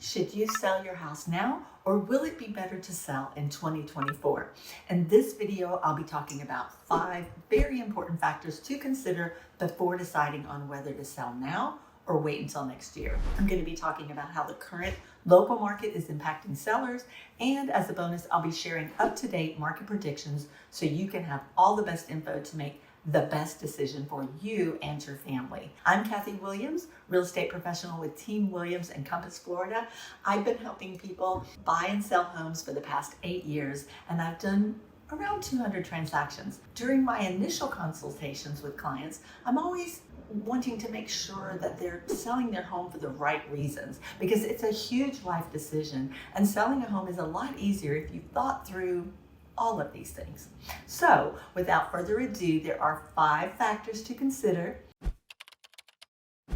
Should you sell your house now, or will it be better to sell in 2024? In this video, I'll be talking about 5 very important factors to consider before deciding on whether to sell now or wait until next year. I'm going to be talking about how the current local market is impacting sellers, and as a bonus, I'll be sharing up-to-date market predictions so you can have all the best info to make the best decision for you and your family. I'm Kathy Williams, real estate professional with Team Williams in Compass, Florida. I've been helping people buy and sell homes for the past 8 years, and I've done around 200 transactions. During my initial consultations with clients, I'm always wanting to make sure that they're selling their home for the right reasons, because it's a huge life decision, and selling a home is a lot easier if you've thought through all of these things. So without further ado, there are 5 factors to consider.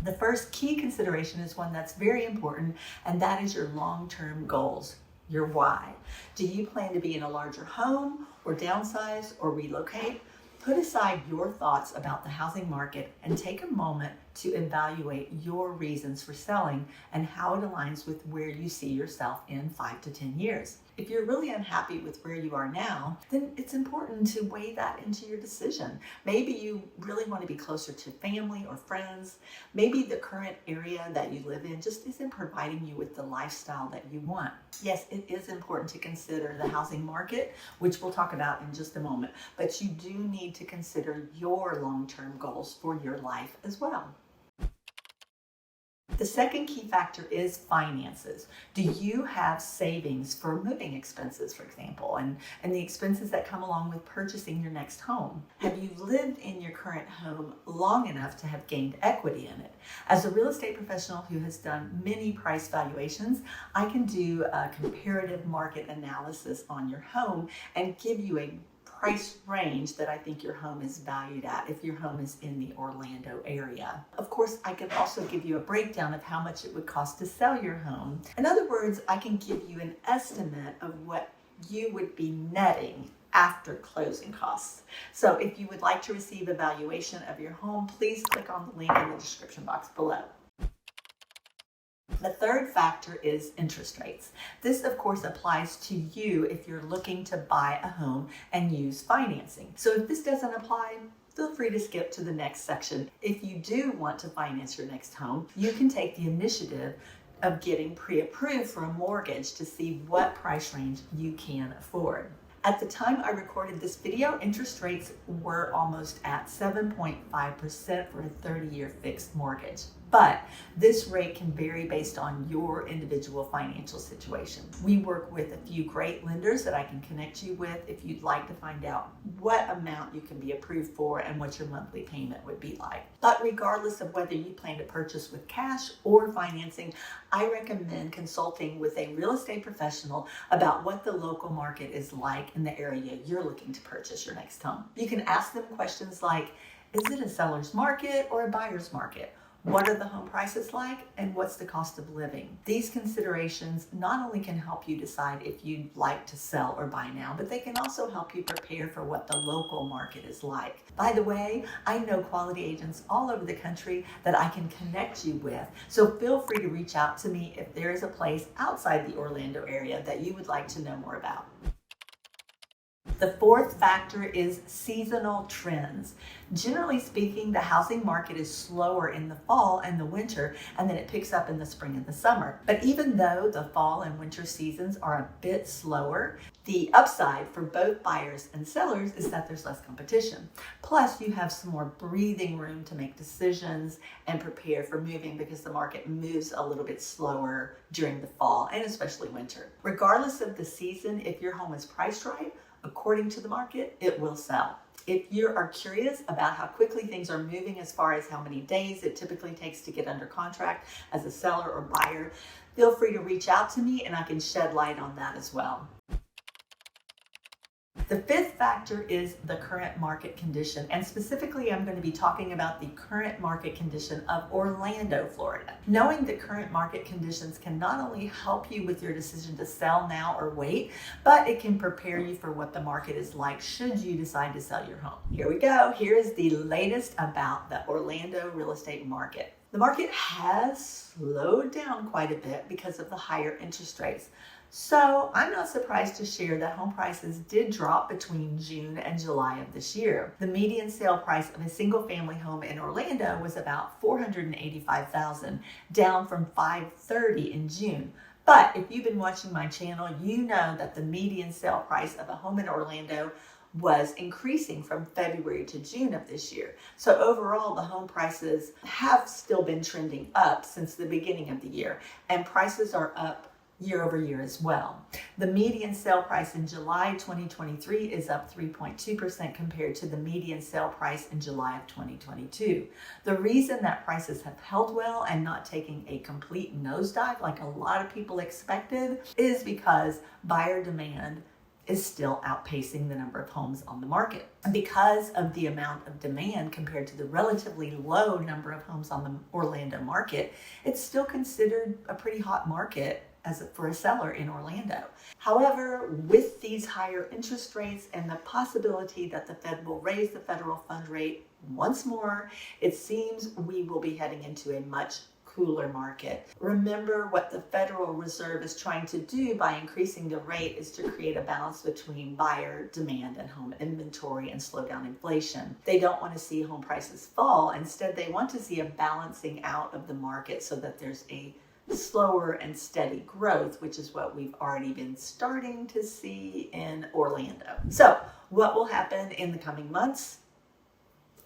The first key consideration is one that's very important, and that is your long-term goals, your why. Do you plan to be in a larger home, or downsize, or relocate? Put aside your thoughts about the housing market and take a moment to evaluate your reasons for selling and how it aligns with where you see yourself in 5 to 10 years. If you're really unhappy with where you are now, then it's important to weigh that into your decision. Maybe you really want to be closer to family or friends. Maybe the current area that you live in just isn't providing you with the lifestyle that you want. Yes, it is important to consider the housing market, which we'll talk about in just a moment, but you do need to consider your long-term goals for your life as well. The second key factor is finances. Do you have savings for moving expenses, for example, and the expenses that come along with purchasing your next home? Have you lived in your current home long enough to have gained equity in it? As a real estate professional who has done many price valuations, I can do a comparative market analysis on your home and give you a price range that I think your home is valued at if your home is in the Orlando area. Of course, I can also give you a breakdown of how much it would cost to sell your home. In other words, I can give you an estimate of what you would be netting after closing costs. So if you would like to receive a valuation of your home, please click on the link in the description box below. The third factor is interest rates. This, of course, applies to you if you're looking to buy a home and use financing. So if this doesn't apply, feel free to skip to the next section. If you do want to finance your next home, you can take the initiative of getting pre-approved for a mortgage to see what price range you can afford. At the time I recorded this video, interest rates were almost at 7.5% for a 30-year fixed mortgage. But this rate can vary based on your individual financial situation. We work with a few great lenders that I can connect you with if you'd like to find out what amount you can be approved for and what your monthly payment would be like. But regardless of whether you plan to purchase with cash or financing, I recommend consulting with a real estate professional about what the local market is like in the area you're looking to purchase your next home. You can ask them questions like, is it a seller's market or a buyer's market? What are the home prices like, and what's the cost of living? These considerations not only can help you decide if you'd like to sell or buy now, but they can also help you prepare for what the local market is like. By the way, I know quality agents all over the country that I can connect you with, so feel free to reach out to me if there is a place outside the Orlando area that you would like to know more about. The fourth factor is seasonal trends. Generally speaking, the housing market is slower in the fall and the winter, and then it picks up in the spring and the summer. But even though the fall and winter seasons are a bit slower, the upside for both buyers and sellers is that there's less competition. Plus, you have some more breathing room to make decisions and prepare for moving because the market moves a little bit slower during the fall and especially winter. Regardless of the season, if your home is priced right, according to the market, it will sell. If you are curious about how quickly things are moving as far as how many days it typically takes to get under contract as a seller or buyer, feel free to reach out to me and I can shed light on that as well. The fifth factor is the current market condition, and specifically I'm going to be talking about the current market condition of Orlando, Florida. Knowing the current market conditions can not only help you with your decision to sell now or wait, but it can prepare you for what the market is like should you decide to sell your home. Here we go. Here is the latest about the Orlando real estate market. The market has slowed down quite a bit because of the higher interest rates. So I'm not surprised to share that home prices did drop between June and July of this year. The median sale price of a single family home in Orlando was about $485,000, down from $530,000 in June. But if you've been watching my channel, you know that the median sale price of a home in Orlando was increasing from February to June of this year. So overall, the home prices have still been trending up since the beginning of the year, and prices are up year over year as well. The median sale price in July 2023 is up 3.2% compared to the median sale price in July of 2022. The reason that prices have held well and not taking a complete nosedive like a lot of people expected is because buyer demand is still outpacing the number of homes on the market. And because of the amount of demand compared to the relatively low number of homes on the Orlando market, it's still considered a pretty hot market for a seller in Orlando. However, with these higher interest rates and the possibility that the Fed will raise the federal fund rate once more, it seems we will be heading into a much cooler market. Remember, what the Federal Reserve is trying to do by increasing the rate is to create a balance between buyer demand and home inventory and slow down inflation. They don't want to see home prices fall. Instead, they want to see a balancing out of the market so that there's a slower and steady growth, which is what we've already been starting to see in Orlando. So what will happen in the coming months?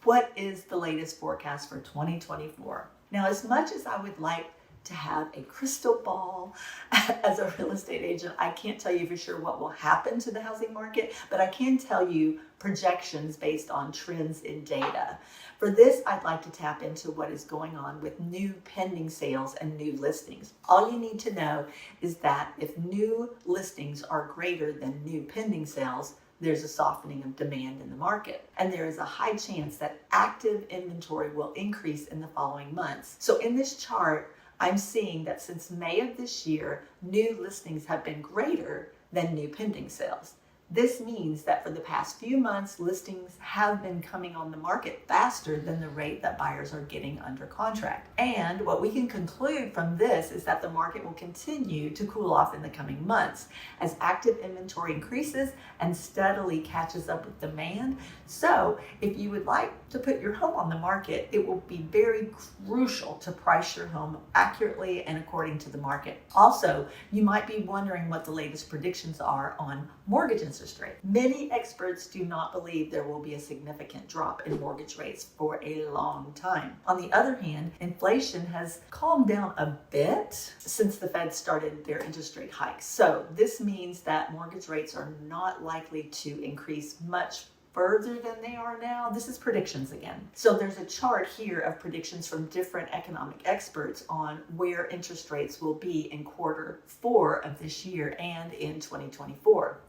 What is the latest forecast for 2024? Now, as much as I would like to have a crystal ball as a real estate agent, I can't tell you for sure what will happen to the housing market, but I can tell you projections based on trends in data. For this, I'd like to tap into what is going on with new pending sales and new listings. All you need to know is that if new listings are greater than new pending sales, there's a softening of demand in the market. And there is a high chance that active inventory will increase in the following months. So in this chart, I'm seeing that since May of this year, new listings have been greater than new pending sales. This means that for the past few months, listings have been coming on the market faster than the rate that buyers are getting under contract. And what we can conclude from this is that the market will continue to cool off in the coming months as active inventory increases and steadily catches up with demand. So if you would like to put your home on the market, it will be very crucial to price your home accurately and according to the market. Also, you might be wondering what the latest predictions are on mortgage interest rate. Many experts do not believe there will be a significant drop in mortgage rates for a long time. On the other hand, inflation has calmed down a bit since the Fed started their interest rate hikes. So this means that mortgage rates are not likely to increase much further than they are now. This is predictions again. So there's a chart here of predictions from different economic experts on where interest rates will be in Q4 of this year and in 2024.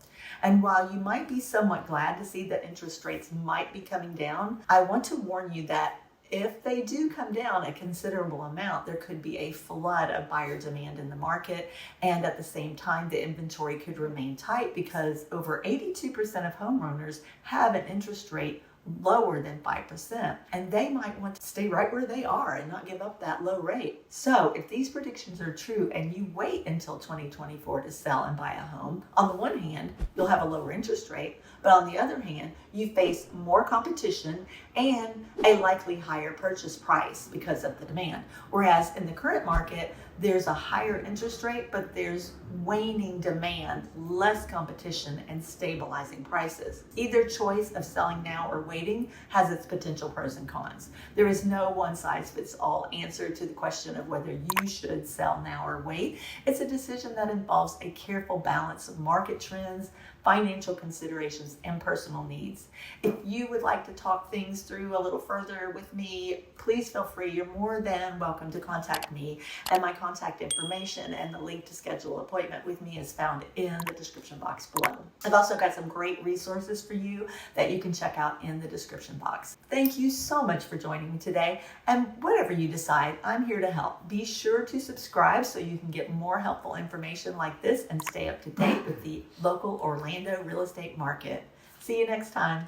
And while you might be somewhat glad to see that interest rates might be coming down, I want to warn you that if they do come down a considerable amount, there could be a flood of buyer demand in the market. And at the same time, the inventory could remain tight because over 82% of homeowners have an interest rate lower than 5%, and they might want to stay right where they are and not give up that low rate. So if these predictions are true and you wait until 2024 to sell and buy a home, on the one hand, you'll have a lower interest rate, but on the other hand, you face more competition and a likely higher purchase price because of the demand. Whereas in the current market, there's a higher interest rate, but there's waning demand, less competition, and stabilizing prices. Either choice of selling now or waiting has its potential pros and cons. There is no one-size-fits-all answer to the question of whether you should sell now or wait. It's a decision that involves a careful balance of market trends, financial considerations, and personal needs. If you would like to talk things through a little further with me, please feel free. You're more than welcome to contact me, and my contact information and the link to schedule an appointment with me is found in the description box below. I've also got some great resources for you that you can check out in the description box. Thank you so much for joining me today, and whatever you decide, I'm here to help. Be sure to subscribe so you can get more helpful information like this and stay up to date with the local Orlando real estate market. See you next time.